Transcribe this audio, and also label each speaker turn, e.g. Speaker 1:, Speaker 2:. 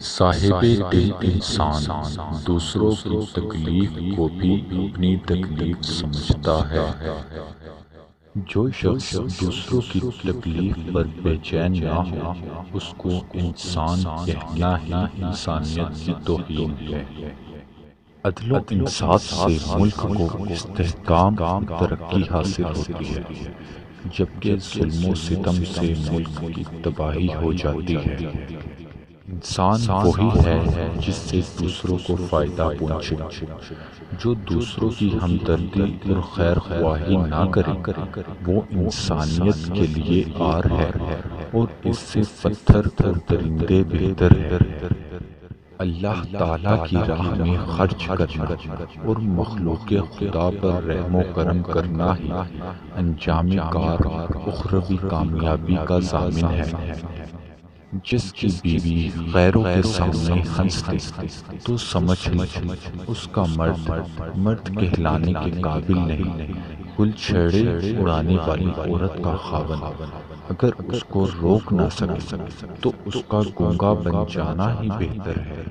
Speaker 1: صاحب دل انسان دوسروں کی تکلیف کو بھی اپنی تکلیف سمجھتا ہے۔ جو شخص دوسروں کی تکلیف پر بے چین نہ ہو، اس کو انسان کہنا ہی انسانیت کی توہین ہے۔ عدل و انصاف سے ملک کو استحکام ترقی حاصل ہوتی ہے، جبکہ ظلم و ستم سے ملک کی تباہی ہو جاتی ہے۔ انسان وہی ہے جس سے دوسروں کو فائدہ پہنچے، جو دوسروں کی ہمدردی اور خیر خواہی نہ کرے وہ انسانیت کے لیے عار ہے، اور اس سے پتھر اور درندے بہتر ہے۔ اللہ تعالیٰ کی راہ میں خرچ کرنا اور مخلوق خدا پر رحم و کرم کرنا ہی انجام کار اخروی کامیابی کا ضامن ہے۔ جس کی بیوی غیروں کے سامنے ہنستی تو سمجھ لے اس کا مرد کہلانے کے قابل نہیں۔ گل چھیڑے اڑانے والی عورت کا خاوند اگر اس کو روک نہ سکے تو اس کا گونگا بن جانا ہی بہتر ہے۔